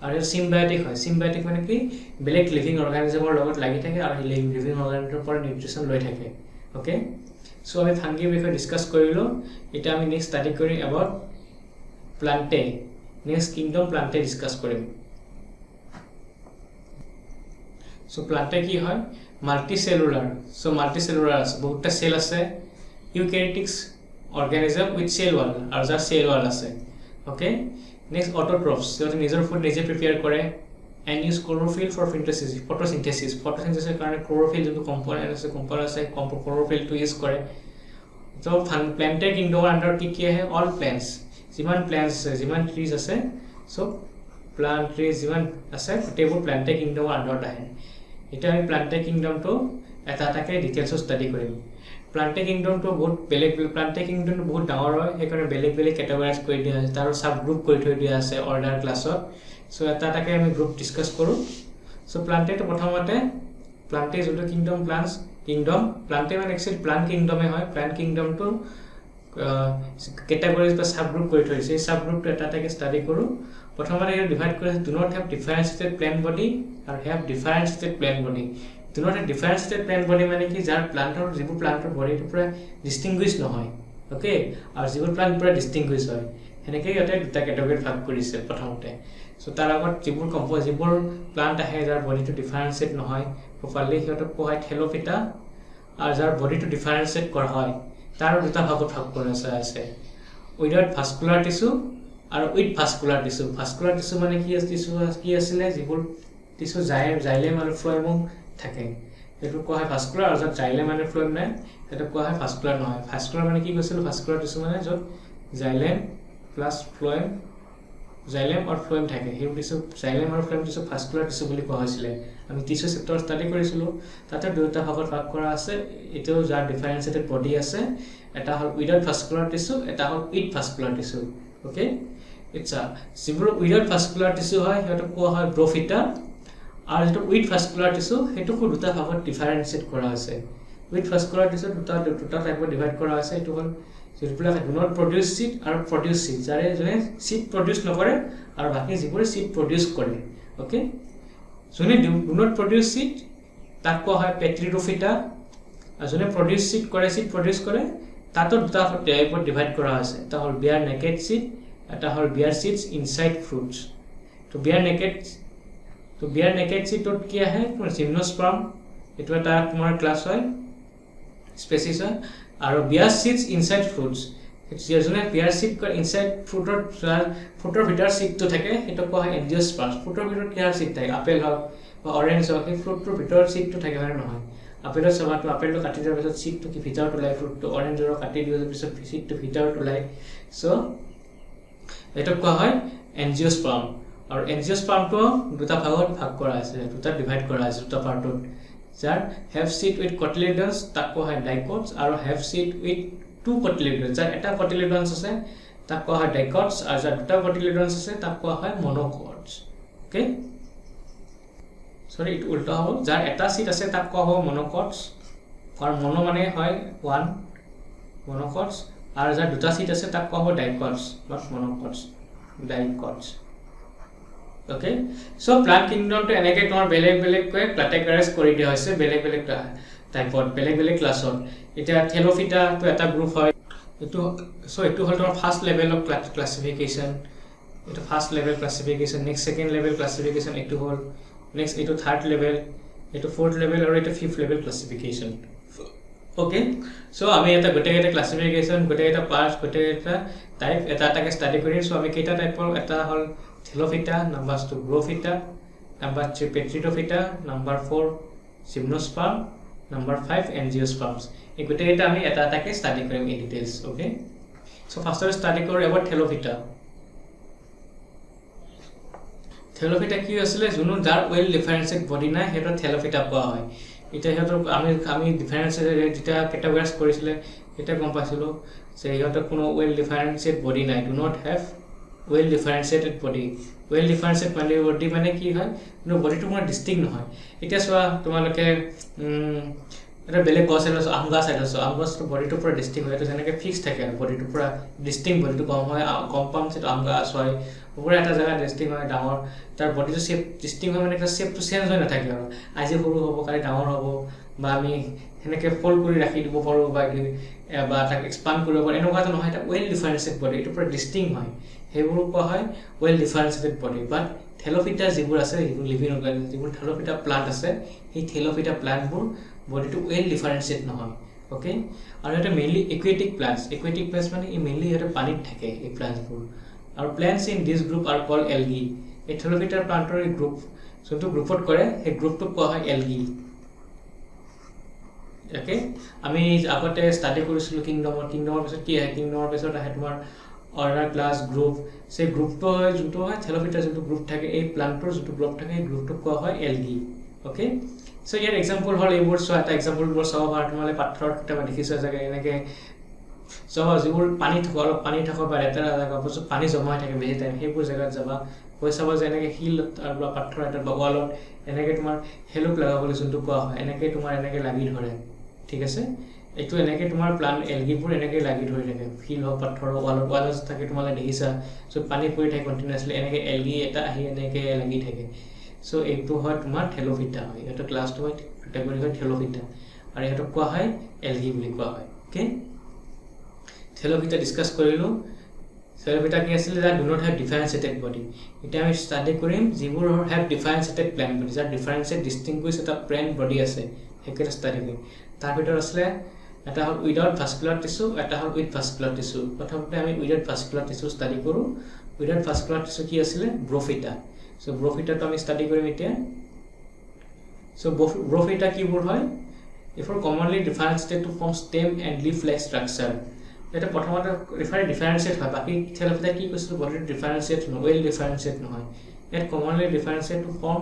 আৰু চিম্বায়টিক হয় চিম্বায়টিক মানে কি বেলেগ লিভিং অৰ্গানিজমৰ লগত লাগি থাকে আৰু লিভিং অৰ্গানিজমৰ পৰা নিউট্ৰিশ্যন লৈ থাকে অ'কে চ' আমি ফাংগিৰ বিষয়ে ডিছকাছ কৰিলোঁ এতিয়া আমি নেক্সট ষ্টাডি কৰিম এবাউট প্লাণ্টে নেক্সট কিংডম প্লাণ্টে ডিছকাছ কৰিম চ' প্লাণ্টে কি হয় মাল্টিচেলুলাৰ আছে বহুতটা চেল আছে ইউকেৰিওটিক্স অৰ্গেনিজম উইথ চেল ৱাল আৰু যাৰ চেল ৱাল আছে অ'কে নেক্সট অটোট্ৰফছ সিহঁতে নিজৰ ফুড নিজে প্ৰিপেয়াৰ কৰে এণ্ড ইউজ ক্ল'ৰ'ফিল ফৰ ফটোচিনথেচিছৰ কাৰণে ক্ল'ৰ'ফিল যোনটো কম্পাউণ্ড আছে ক্ল'ৰ'ফিলটো ইউজ কৰে ত' প্লেণ্টে কিংডমৰ আণ্ডাৰত কি আহে অল প্লেণ্টছ যিমান প্লেণ্টছ আছে যিমান ট্ৰিজ আছে চ' প্লাণ্ট ট্ৰিজ যিমান আছে গোটেইবোৰ প্লেণ্টে কিংডমৰ আণ্ডাৰত আহে এতিয়া আমি প্লাণ্টে কিংডমটো এটাকৈ ডিটেইলছত ষ্টাডি কৰিম প্লাণ্টে কিংডমটো বহুত ডাঙৰ হয় সেইকাৰণে বেলেগ কেটেগৰাইজ কৰি দিয়া হৈছে তাৰ চাব গ্ৰুপ কৰি থৈ দিয়া আছে অৰ্ডাৰ ক্লাছত চ' এটাকৈ আমি গ্ৰুপ ডিছকাছ কৰোঁ চ' প্লাণ্টেটো প্ৰথমতে প্লাণ্টে যোনটো প্লাণ্টে মানে একচুৱেলি প্লাণ্ট কিংডমে হয় প্লাণ্ট কিংডমটো কেটেগৰিজ বা চাব গ্ৰুপ কৰি থৈ দিছে এই চাব গ্ৰুপটো এটাকৈ ষ্টাডি কৰোঁ প্ৰথমতে এটা ডিভাইড কৰিছে do not have differentiated plane body আৰু have differentiated plane body do not have differentiated plane body মানে কি যাৰ প্লান্টৰ যিবোৰ প্লান্টৰ বডিটো পুৰা ডিস্টিংগুইশ নহয় ওকে আৰু যিবোৰ প্লান্ট পুৰা ডিস্টিংগুইশ হয় হেনেকে ইয়াতে দুটা ক্যাটাগৰি ভাগ কৰিছে প্ৰথমতে সো তাৰ আগত যিবোৰ যিবোৰ প্লান্ট আহে যাৰ বডিটো ডিফাৰেন্সিয়েট নহয় প্ৰপাৰলি সিহঁতক কোৱা হয় থেলোফিটা আৰু যাৰ বডিটো ডিফাৰেন্সিয়েট কৰা হয় তাৰ দুটা ভাগত ভাগ কৰা আছে উইদাউট ভাস্কুলাৰ টিস্যু আৰু উইথ ভাস্কুলাৰ টিস্যু মানে কি আছিলে যিবোৰ টিস্যু জাইলেম আৰু ফ্লোয়েম থাকে এটো কোৱা হয় ভাস্কুলাৰ আৰু যাৰ জাইলেম আৰু ফ্লোয়েম নাই এটা কোৱা হয় ভাস্কুলাৰ নহয় ভাস্কুলাৰ মানে কি কৈছিল ভাস্কুলাৰ টিস্যু মানে য'ত জাইলেম প্লাস ফ্লোয়েম জাইলেম আৰু ফ্লোয়েম থাকে সেই টিস্যু জাইলেম আৰু ফ্লোয়েম টিস্যু ভাস্কুলাৰ টিস্যু বুলি কোৱা হৈছিল আমি টিস্যু চেপ্টাৰ ষ্টাডি কৰিছিলো তাতে দুটা ভাগত ভাগ কৰা আছে এটো যাৰ ডিফাৰেন্সিয়েটেড বডি আছে এটা হল উইদাউট ভাস্কুলাৰ টিস্যু এটা হল with vascular tissue okay it's যিবোৰ উইদাউট ভাস্কুলাৰ টিস্যু হয় হেটো কোৱা হয় ব্ৰফিটা আৰু যেটো উইথ ভাস্কুলাৰ টিস্যু হেটো দুটা ভাগত ডিফাৰেন্সিয়েট কৰা আছে উইথ ভাস্কুলাৰ টিস্যু দুটা টাইপত ডিভাইড কৰা আছে এটো হল যিবিলাক do not produce seed আৰু produce seed যাৰে জনে seed produce নকৰে আৰু বাকি যিবোৰ seed produce কৰে ওকে জনে do not produce seed তাক কোৱা হয় পেট্ৰিডোফিটা আৰু জনে produce seed কৰে তাতো দুটা টাইপত ডিভাইড কৰা আছে এটা হল bare naked seed এটা হল bare seeds inside fruits তো bare naked seed ত কি আহে জিমনোস্পাৰ্ম এটো এটা তোমাৰ ক্লাছ হয় স্পেচিছ হয় আৰু bare seeds inside fruits যেজনে bare seed inside fruitor ভিতৰ seedটো থাকে হেটো কোৱা হয় এঞ্জিওস্পাৰ্ম fruitor ভিতৰত কি seed থাকে আপেল হওক বা অৰেঞ্জ হওক এই fruitor ভিতৰত seedটো থাকে হয় নহয় আপেলৰ সমাটো আপেলটো কাটি দিয়াৰ পিছত seedটো কি ভিতৰত ওলাই fruitটো অৰেঞ্জৰ কাটি দিয়াৰ পিছত seedটো ভিতৰত ওলাই সো এটো কোৱা হয় এঞ্জিওস্পাৰ্ম আৰু এঞ্জিওস্পাৰ্মটো দুটা ভাগত ভাগ কৰা আছে দুটা ডিভাইড কৰা আছে দুটা পাৰ্টত যাৰ have seed with cotyledons তাক কোৱা হয় ডাইকটস আৰু have seed with two cotyledons যাৰ এটা cotyledons আছে তাক কোৱা হয় ডাইকটস আৰু যাৰ দুটা cotyledons আছে তাক কোৱা হয় মনোকটস ওকে সৰি ইট উল্টা হ'ব যাৰ এটা seed আছে তাক কোৱা হ'ব মনোকটস আৰু মনো মানে হয় one মনোকটস আৰু যাৰ দুটা seed আছে তাক কোৱা হ'ব ডাইকটস নট মনোকটস ওকে সো প্লান্ট কিংডমটো এনেকে তোমাৰ বেলেগ কৈ ক্যাটাগৰাইজ কৰি দিয়া হৈছে বেলেগ টাইপত বেলেগ ক্লাছত এটা থেলোফিটা তো এটা গ্ৰুপ হয় এটো হল তোমাৰ ফাৰ্স্ট লেভেল অফ ক্লাসিফিকেশন এটা first level classification next second level classification এটো হল নেক্সট এটো থার্ড লেভেল এটো ফোর্থ লেভেল আৰু এটো fifth level classification okay so আমি এটা গোটেইটা ক্লাসিফিকেশন গোটেইটা পার্টস গোটেইটা টাইপ এটাকে স্টাডি কৰিম সো আমি কেইটা টাইপৰ এটা হল thallophyta number 2 bryophyta number 3 pteridophyta number 4 gymnosperm number 5 angiosperms এই গোটেইটা আমি এটাকে স্টাডি কৰিম in details okay so ফাৰ্স্টে study কৰো এবাউট থেলোফিটা কি আছিল জুনো যাৰ ওয়েল ডিফাৰেন্সিয়েট বডি নাই হেটো থেলোফিটা কোৱা হয় এটা হেতৰ আমি ডিফাৰেন্সিয়েট যেটা ক্যাটাগৰাইজ কৰিছিল এটা গম পাইছিলো যে হেতৰ কোনো ওয়েল ডিফারেন্সিয়েট বডি নাই do not have well differentiated body body মানে কি হয় কিন্তু বডিটো মানে ডিস্টিংক্ট নহয় এটা সোৱা তোমালকে এটা বেলেগ গছ আছে আম গাছ আছে আম গছটো বডিটো পুৰা ডিস্টিংক্ট হয় এটা যেনেকৈ ফিক্স থাকে আৰু বডিটো পুৰা ডিস্টিংক্ট বডিটো কম হয় কম্পাউণ্ড যেটো আম গাছ হয় পুৰা এটা জায়গা ডিস্টিংক্ট হয় ডাঙৰ তাৰ বডিটো শেপ ডিস্টিংক্ট হয় মানে এটা শেপটো চেঞ্জ হৈ নাথাকে আৰু আজি সৰু হ'ব কালি ডাঙৰ হ'ব বা আমি হেনেকে ফোল্ড কৰি ৰাখি দিব পাৰো বা তাক এক্সপান্ড কৰিব পাৰো এনেকুৱাটো নহয় এটা ওয়েল ডিফাৰেন্সিয়েটেড বডি এটা পুৰা ডিস্টিংক্ট হয় হেবোৰ কোৱা হয় ওয়েল ডিফাৰেন্সিয়েটেড বডি বাট থেলোফিটা যিবোৰ আছে লিভিং অৰ্গানিজম যিবোৰ থেলোফিটা প্লান্ট আছে সেই থেলোফিটা প্লান্টবোৰ বডিটো ওয়েল ডিফাৰেন্সিয়েট নহয় ওকে আৰু এটা মেইনলি একুৱেটিক প্লান্টস মানে ই মেইনলি এটা পানীত থাকে এই প্লান্টসবোৰ আৰু plants in this group R cold algae এই থেলোফিটা প্লান্টৰ গ্ৰুপ যোনটো গ্ৰুপত কৰে সেই গ্ৰুপটো কোৱা হয় এলগি ওকে আমি আগতে স্টাডি কৰিছিলো কিংডমৰ পিছত কি হয় কিংডমৰ পিছত আহে তোমাৰ অৰ্ডাৰ ক্লাস গ্ৰুপ সেই গ্ৰুপটো হয় যোনটো হয় থেলোফিটা যোনটো গ্ৰুপ থাকে এই প্লান্টৰ যোনটো গ্ৰুপ থাকে এই গ্ৰুপটো কোৱা হয় এলগি ওকে সো ইয়াৰ এক্সাম্পল হল এইবোৰ সো এটা এক্সাম্পলবোৰ চাব পাৰা তোমালে পাথৰত কিটা দেখিছা জায়গা এনেকে সব যিবোৰ পানী থকা বা এটা জায়গা বস্তু পানী জমা হৈ থাকে বেছি টাইম সেইবোৰ জায়গাত যাবা হৈ চাব যে এনেকে হিল আৰু পাথৰ এটা বগলত এনেকে তোমাৰ হেলুক লগাবলৈ যোনটো কোৱা হয় এনেকে তোমাৰ এনেকে লাগি ধৰে ঠিক আছে এইটো এনেকৈ তোমাৰ প্লাণ্ট এলগিবোৰ এনেকৈ লাগি ধৰি থাকে ফিল হওক পাথৰৰ ৱালত থাকে তোমালোকে দেখিছা চ' পানী পৰি থাকে কণ্টিনিউৱাছলি এনেকৈ এলগি এটা আহি এনেকৈ লাগি থাকে চ' এইটো হয় তোমাৰ থেলোফিটা হয় ইহঁতৰ ক্লাছটো হয় কেটেগৰী হয় থেলোফিটা আৰু ইহঁতক কোৱা হয় এলগি বুলি কোৱা হয় অ'কে থেলোফিটা ডিছকাছ কৰিলোঁ থেলোফিটা কি আছিলে যাৰ ডু নট হেভ ডিফাৰেঞ্চিয়েটেড বডি এতিয়া আমি ষ্টাডি কৰিম যিবোৰ হেভ ডিফাৰেঞ্চিয়েটেড প্লেণ্ট বডি যাৰ ডিফাৰেঞ্চিয়েট ডিষ্টিংগুইছ এটা প্লেণ্ট বডি আছে সেইকেইটা ষ্টাডি কৰিম তাৰ ভিতৰত আছিলে এটা হ'ল উইদাউট ভাস্কুলাৰ টিচু এটা হ'ল উইথ ভাস্কুলাৰ টিচু প্ৰথমতে আমি উইদাউট ভাস্কুলাৰ টিচু ষ্টাডি কৰোঁ উইদাউট ভাস্কুলাৰ টিচু কি আছিলে ব্ৰফিটা চ' ব্ৰফিটাটো আমি ষ্টাডি কৰিম এতিয়া চ' ব্ৰফিটা কিবোৰ হয় এইবোৰ commonly differentiated to form stem and leaf like structure এটা প্ৰথমতে ডিফাৰেঞ্চিয়েট হয় বাকী থেলোফিটা কি কৈছিলোঁ বডিটো ডিফাৰেঞ্চিয়েট নহয় ৱেল ডিফাৰেঞ্চিয়েট নহয় ইয়াত commonly differentiate to form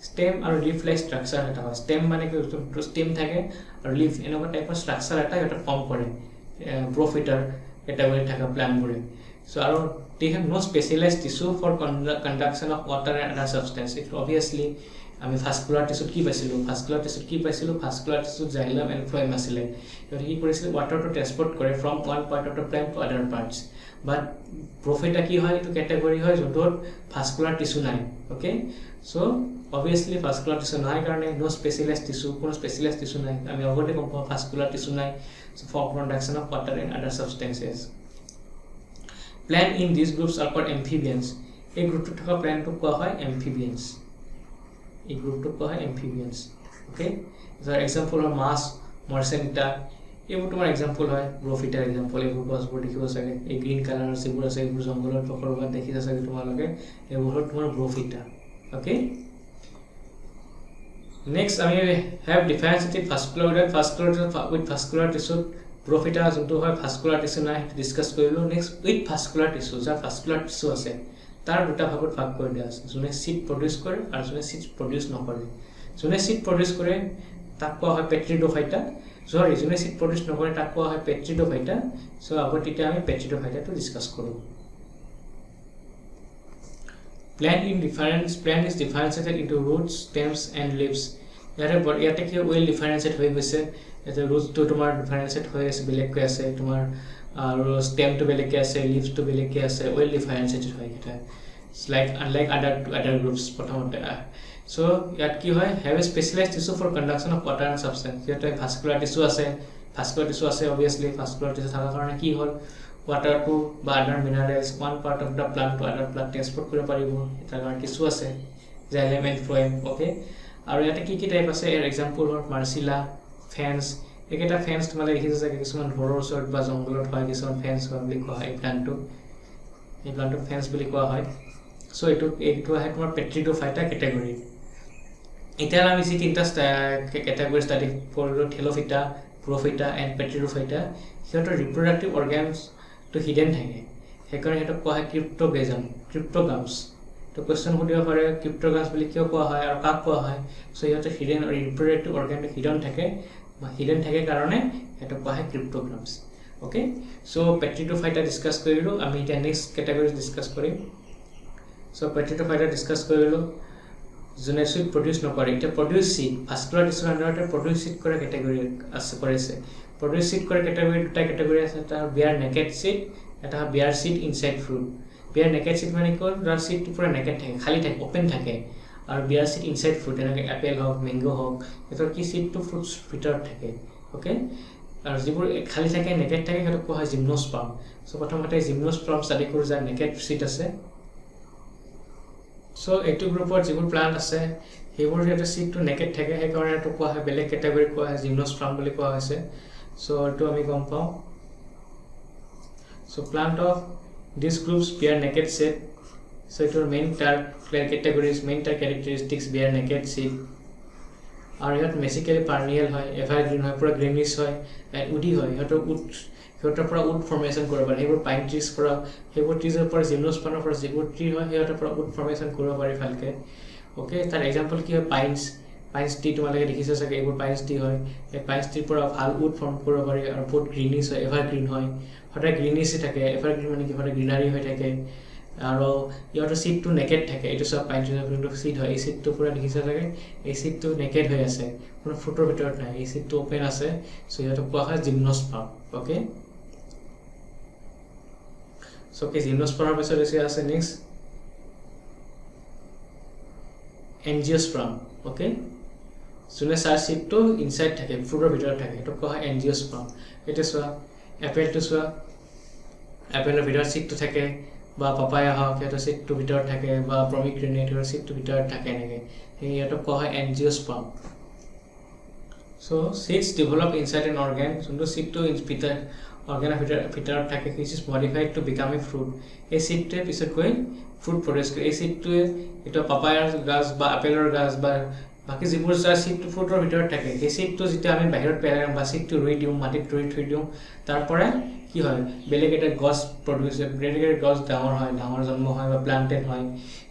stem আৰু লিফ লাইক ষ্ট্ৰাকচাৰ এটা হয় ষ্টেম মানে কি ষ্টেম থাকে আৰু লিফ এনেকুৱা টাইপৰ ষ্ট্ৰাকচাৰ এটা সিহঁতে ফৰ্ম কৰে ব্ৰফিটাৰ কেটেগৰীত থকা প্লাণ্টবোৰে চ' আৰু they have no' specialized tissue for conduction of water and other substance it obviously আমি ভাস্কুলাৰ টিচুত কি পাইছিলোঁ ভাস্কুলাৰ টিচুত জাইলাম এণ্ড ফ্ল'য়েম আছিলে সিহঁতে কি কৰিছিলে ৱাটাৰটো ট্ৰেন্সপৰ্ট কৰে from one part of the plant to other parts but bryophyta কি হয় এইটো কেটেগৰী হয় যোনটোত ভাস্কুলাৰ টিচু নাই okay so' obviously vascular tissue নাই কাৰণে ন' স্পেচিয়েলাইজ টিচু কোনো স্পেচিয়েলাইজ টিচু নাই আমি আগতে গম পাওঁ ভাস্কুলাৰ টিচু নাই for production of water and other substances plant in this groups are called amphibians এই গ্ৰুপটোত থকা প্লেণ্টটোক কোৱা হয় এম্ফিবিয়ানছ এই গ্ৰুপটোক কোৱা হয় এম্ফিবিয়ানছ অ'কে যাৰ এক্সাম্পল হয় মাছ মৰ্চেণ্টা এইবোৰ তোমাৰ এক্সাম্পল হয় ব্ৰফিটাৰ এক্সাম্পল এইবোৰ গছবোৰ দেখিব চাগে এই গ্ৰীণ কালাৰৰ যিবোৰ আছে এইবোৰ জংঘলত ক'ৰবাত দেখিছা চাগে তোমালোকে এইবোৰ হ'ল তোমাৰ ব্ৰফিটা অ'কে নেক্সট আমি হেভ ডিফাৰেঞ্চিয়েটেড ভাস্কুলাৰ উইথ ভাস্কুলাৰ টিচুত ব্ৰফিটা যোনটো হয় ভাস্কুলাৰ টিচু নাই সেইটো ডিছকাছ কৰিলোঁ নেক্সট উইথ ভাস্কুলাৰ টিচু যাৰ ভাস্কুলাৰ টিচু আছে তাৰ দুটা ভাগত ভাগ কৰি দিয়া আছে যোনে চিড প্ৰডিউচ কৰে আৰু যোনে চিড প্ৰডিউচ নকৰে যোনে চিড প্ৰডিউচ কৰে তাক কোৱা হয় পেট্ৰিডোফাইটা যোনে চিড প্ৰডিউচ নকৰে তাক কোৱা হয় পেট্ৰিডোফাইটা চ' আগত তেতিয়া আমি পেট্ৰিডোফাইটাটো ডিছকাছ কৰোঁ Plant is differentiated into roots, stems and leaves. ইয়াতে কি ৱেল ডিফাৰেঞ্চিয়েট হৈ গৈছে ইয়াতে ৰুটছটো তোমাৰ ডিফাৰেঞ্চিয়েট হৈ আছে বেলেগকৈ আছে তোমাৰ আৰু ষ্টেমটো বেলেগকৈ আছে লিভছটো বেলেগকৈ আছে ৱেল ডিফাৰেঞ্চিয়েটেড হয় এইকেইটা আনলাইক আদাৰ গ্ৰুপছ প্ৰথমতে চ' ইয়াত কি হয় have a specialize tissue for conduction of water and substance সিহঁতে ভাস্কুলাৰ টিচু আছে অভিয়াছলি ভাস্কুলাৰ টিচু থকাৰ কাৰণে কি হ'ল ৱাটাৰটো বা other minerals one part of the plant to other plant transport কৰিব পাৰিব তাৰ কাৰণে টিচু আছে জাইলেম এণ্ড ফ্ল'য়েম অ'কে আৰু ইয়াতে কি টাইপ আছে ইয়াৰ এক্সাম্পল হ'ল মাৰ্চিলা ফেন্স এইকেইটা ফেন্স তোমালোকে দেখিছা চাগে কিছুমান ঘৰৰ ওচৰত বা জংঘলত হয় কিছুমান ফেন্স হয় বুলি কোৱা হয় এই প্লাণ্টটোক ফেন্স বুলি কোৱা হয় চ' এইটো আহে তোমাৰ পেট্ৰিডোফাইটা কেটেগৰী এতিয়া আমি যি তিনিটা কেটেগৰী ষ্টাডি কৰিলোঁ থেলোফিটা ব্ৰফিটা এণ্ড পেট্ৰিডোফাইটা সিহঁতৰ ৰিপ্ৰডাক্টিভ অৰ্গেনছটো হিডেন থাকে সেইকাৰণে সিহঁতক কোৱা হয় ক্ৰিপ্টোগামছ তো কুৱেশ্যন সুধিব পাৰে ক্ৰিপ্টোগামছ বুলি কিয় কোৱা হয় আৰু কাক কোৱা হয় চ' সিহঁতৰ হিডেন ৰিপ্ৰডাক্টিভ অৰ্গেনটো হিডেন থাকে কাৰণে সিহঁতক কোৱা হয় ক্ৰিপ্টোগামছ অ'কে চ' পেট্ৰিডোফাইটা ডিছকাছ কৰিলোঁ আমি এতিয়া নেক্সট কেটেগৰী ডিছকাছ কৰিম চ' পেট্ৰিডোফাইটা ডিছকাছ কৰিলোঁ যোনে চিড প্ৰডিউচ নকৰে এতিয়া প্ৰডিউচ চিড ভাস্কুলাৰ টিচুৰ আণ্ডাৰতে প্ৰডিউচ চিড কৰা কেটেগৰী কৰিছে প্ৰডিউচ চিড কৰা কেটেগৰী দুটা কেটেগৰী আছে এটা হ'ল বিয়াৰ নেকেড চিড এটা হ'ল bear seed inside fruit bear naked seed মানে কি হ'ল যাৰ চিডটো পূৰা নেকেড থাকে খালী থাকে অ'পেন থাকে আৰু বিয়াৰ চিড ইনচাইড ফ্ৰুট এনেকৈ এপেল হওক মেংগ' হওক সিহঁতৰ কি চিডটো ফ্ৰুটছ ভিতৰত থাকে অ'কে আৰু যিবোৰ খালী থাকে নেকেড থাকে সিহঁতক কোৱা হয় জিমন'স্পাৰ্ম চ' প্ৰথমতে জিমন'স্পাৰ্ম ষ্টাডি কৰোঁ যাৰ নেকেড চিড আছে চ' এইটো গ্ৰুপত যিবোৰ প্লাণ্ট আছে সেইবোৰ সিহঁতে চিডটো নেকেড থাকে সেইকাৰণে এইটো কোৱা হয় বেলেগ কেটেগৰী কোৱা হয় জিমন'স্পাৰ্ম বুলি কোৱা হৈছে চ' এইটো আমি গম পাওঁ চ' প্লাণ্ট অফ দিছ গ্ৰুপছ বিয়াৰ নেকেড চিড চ' এইটোৰ মেইন কেৰেক্টাৰিষ্টিক্স বিয়াৰ নেকেড চিড আৰু ইহঁত বেচিকেলি পাৰ্নিয়েল হয় এভাৰগ্ৰীণ হয় পূৰা গ্ৰীনিছ হয় উডি হয় সিহঁতৰ পৰা উড ফৰ্মেশ্যন কৰিব পাৰে সেইবোৰ পাইন ট্ৰিজ পৰা সেইবোৰ ট্ৰিজৰ পৰা জিমন'স্পাৰ্মৰ পৰা যিবোৰ ট্ৰি হয় সিহঁতৰ পৰা উড ফৰ্মেশ্যন কৰিব পাৰি ভালকৈ অ'কে তাৰ এক্সাম্পল কি হয় পাইনছ ট্ৰি তোমালোকে দেখিছা চাগে এইবোৰ পাইনছ ট্ৰি হয় এই পাইনছ ট্ৰিৰ পৰা ভাল উড ফৰ্ম কৰিব পাৰি আৰু বহুত গ্ৰীনিছ হয় এভাৰগ্ৰীণ হয় সদায় গ্ৰীনিছে থাকে এভাৰগ্ৰীণ মানে কি সদায় গ্ৰীনাৰী হৈ থাকে আৰু ইয়াৰ সিটটো নেকেড থাকে এইটো সব পাইনচৰ যোনটো সিট হয় এই সিটটো পুৰা দেখিছা থাকে এই সিটটো নেকেড হৈ আছে কোনো ফুটৰ ভিতৰত নাই এই সিটটো ওপেন আছে সো ইয়াটো কোৱা হয় জিমনোস্পাৰ্ম ওকে সো কি জিমনোস্পাৰ্মৰ পিছত আছে নেক্সট এনজিওস্পাৰ্ম ওকে যোনে সাৰ সিটটো ইনসাইড থাকে ফুটৰ ভিতৰত থাকে এটো কোৱা হয় এনজিওস্পাৰ্ম এটা সোৱা এপেলটো সোৱা এপেলৰ ভিতৰত সিটটো থাকে বা পাপায়া হওক এটা সিটটো ভিতৰত থাকে বা প্ৰমিগ্ৰেনেটৰ সিটটো ভিতৰত থাকে নেকি এই এটো কোৱা হয় angiosperm so seeds develop inside an organ যোনটো সিটটো ভিতৰত অৰ্গানৰ ভিতৰত থাকে which is modified to become a fruit এই সিটটোৱে পিছত গৈ ফ্ৰুট প্ৰডিউস কৰে এই সিটটোৱে এটা পাপায়াৰ গাছ বা আপেলৰ গাছ বা বাকি যিবোৰ সিটটো ফ্ৰুটৰ ভিতৰত থাকে এই সিটটো যেতিয়া আমি বাহিৰত পেলাই বা সিটটো ৰুই দিওঁ মাটিত ৰুই থৈ দিওঁ তাৰ পৰা কি হয় বেলেগ এটা গছ প্ৰডিউস বেলেগ এটা গছ ডাঙৰ জন্ম হয় বা প্লান্টেড হয়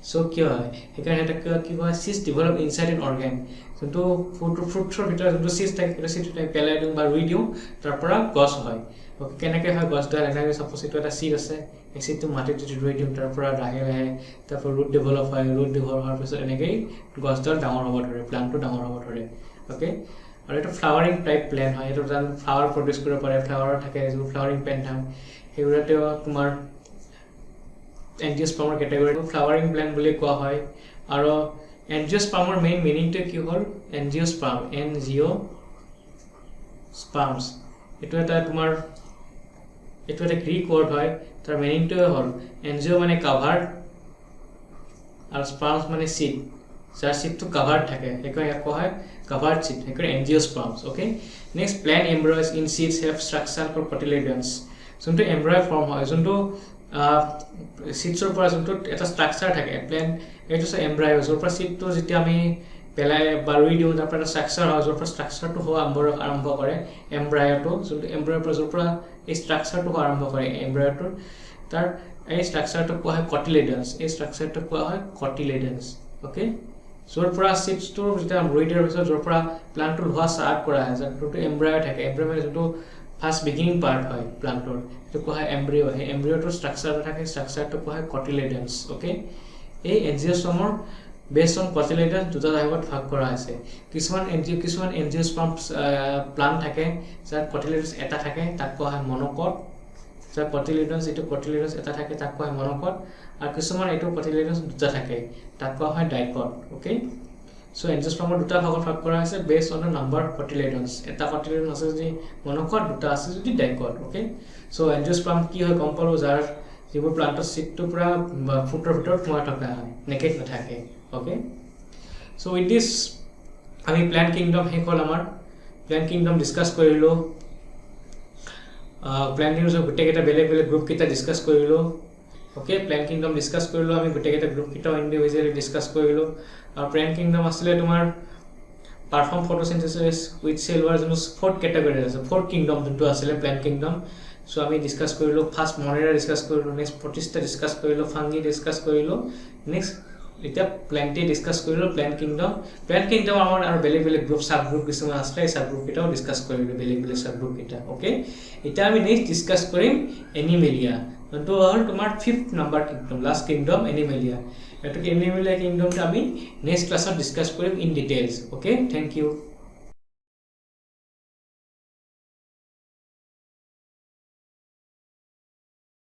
সো কি হয় সেইকাৰণে এটা কি হয় seeds develop inside an organ যোনটো ফ্ৰুটৰ ভিতৰত যোনটো সিট থাকে এটা সিটটো পেলাই দিওঁ বা ৰুই দিওঁ তাৰ পৰা গছ হয় কেনেকৈ হয় গছডাল এনেকৈ সাপোজ এইটো এটা সিট আছে এই সিটটো মাটিত যদি ৰুই দিওঁ তাৰ পৰা লাহে লাহে তাৰপৰা ৰুট ডেভেলপ হয় ৰুট ডেভেলপ হোৱাৰ পিছত এনেকৈ গছডাল ডাঙৰ হ'ব ধৰে প্লান্টটো ডাঙৰ হ'ব ধৰে ওকে আৰু এটা ফ্লাৱাৰিং টাইপ প্লেন্ট হয় এইটো জান ফ্লাৱাৰ প্ৰডিউস কৰিব পাৰে ফ্লাৱাৰ থাকে যে ফ্লাৱাৰিং প্লেন্ট হয় সেইবোৰতে তোমাৰ এনজিওস্পাৰ্মৰ ক্যাটাগৰী ফ্লাৱাৰিং প্লেন্ট বুলি কোৱা হয় আৰু এনজিওস্পাৰ্মৰ মেইন মিনিংটো কি হ'ল এনজিওস্পাৰ্ম এনজিওস্পাৰ্মছ এইটো এটা তোমাৰ এইটো এটা গ্ৰীক ৱৰ্ড হয় তাৰ মিনিংটো হ'ল এনজিও মানে কভাৰ আৰু স্পাৰ্মছ মানে সিট যাৰ সিটটো কভাৰ থাকে সেইকাৰণে ইয়াক কোৱা হয় কভাৰ্ড সিট সেইকাৰণে angiosperms okay next plant embryos in seeds have structure called cotyledons যোনটো এমব্ৰয় ফৰ্ম হয় যোনটো সিটছৰ পৰা যোনটো এটা স্ট্ৰাকচাৰ থাকে প্লেন্ট এইটো আছে এমব্ৰয় য'ৰ পৰা সিটটো যেতিয়া আমি পেলাই বা ৰুই দিওঁ তাৰ পৰা স্ট্ৰাকচাৰ হয় য'ৰ পৰা স্ট্ৰাকচাৰটো হোৱা আৰম্ভ কৰে এমব্ৰয়টো যোনটো এমব্ৰয়ৰ পৰা য'ৰ পৰা এই স্ট্ৰাকচাৰটো হোৱা আৰম্ভ কৰে এমব্ৰয়টোৰ তাৰ এই স্ট্ৰাকচাৰটো কোৱা হয় কটিলেডন্স এই স্ট্ৰাকচাৰটো কোৱা হয় কটিলেডন্স ওকে য'ৰ পৰা সিটছটো যেতিয়া ৰুই দিয়াৰ পিছত য'ৰ পৰা প্লান্টটো হোৱা ষ্টাৰ্ট কৰা হয় যোনটো এমব্ৰয় থাকে এমব্ৰয় মানে যোনটো ফাৰ্ষ্ট বিগিনিং পাৰ্ট হয় প্লান্টৰ এইটো কোৱা হয় এমব্ৰিঅ সেই এমব্ৰিঅটোৰ স্ট্ৰাকচাৰ থাকে স্ট্ৰাকচাৰটো কোৱা হয় কটিলেডন্স ওকে এই এনজিওস্পাৰ্মৰ based on cotyledons দুটা ভাগত ভাগ কৰা আছে কিছুমান এনজিওস্পাৰ্ম প্লান্ট থাকে যাৰ cotyledons এটা থাকে তাক কোৱা হয় মনোকট যাৰ cotyledons এটা থাকে তাক কোৱা হয় মনোকট আৰু কিছুমান এইটো cotyledons দুটা থাকে তাক কোৱা হয় ডাইকট ওকে সো এনজিওস্পাৰ্মৰ দুটা ভাগত ভাগ কৰা আছে based on the number of cotyledons এটা cotyledon আছে যদি মনোকট দুটা আছে যদি ডাইকট ওকে সো এনজিওস্পাৰ্ম কি হয় গম পালো যাৰ যিবোৰ প্লান্টৰ সিটটো পুৰা ফুটৰ ভিতৰত সোমাই থকা হয় নেকেড নাথাকে okay so with this আমি প্ল্যান্ট কিংডম হে কল আমাৰ প্ল্যান্ট কিংডম ডিসকাস কৰিলো প্ল্যান্ট কিংডমৰ গুটেকেটা বেলেগ গ্ৰুপ কিটা ডিসকাস কৰিলো ওকে প্ল্যান্ট কিংডম ডিসকাস কৰিলো আমি গুটেকেটা গ্ৰুপ কিটা ইন্ডিভিজুয়ালি ডিসকাস কৰিলো আৰু প্ল্যান্ট কিংডম আসলে তোমাৰ perform photosynthesis with cell wall জন্য ফোৰ্থ ক্যাটাগৰি আছে ফোৰ্থ কিংডম যোনটো আসলে প্ল্যান্ট কিংডম সো আমি ডিসকাস কৰিলো ফাৰ্স্ট মনেৰা ডিসকাস কৰিলো নেক্সট প্ৰোটিস্টা ডিসকাস কৰিলো ফাঙ্গি ডিসকাস কৰিলো নেক্সট এটা প্ল্যান্টে ডিসকাস কৰিলো প্ল্যান্ট কিংডম আমাৰ আৰু বেলেগ গ্ৰুপ সাব গ্ৰুপ কিছুমান আছে এই সাব গ্ৰুপ কিটাও ডিসকাস কৰিলো বেলেগ সাব গ্ৰুপ কিটা ওকে এটা আমি নেক্সট ডিসকাস কৰিম এনিমেলিয়া যোনটো হ'ল তোমাৰ 5th number kingdom last kingdom Animalia এটো এনিমেলিয়া কিংডমটো আমি নেক্সট ক্লাছত ডিসকাস কৰিম in details okay thank U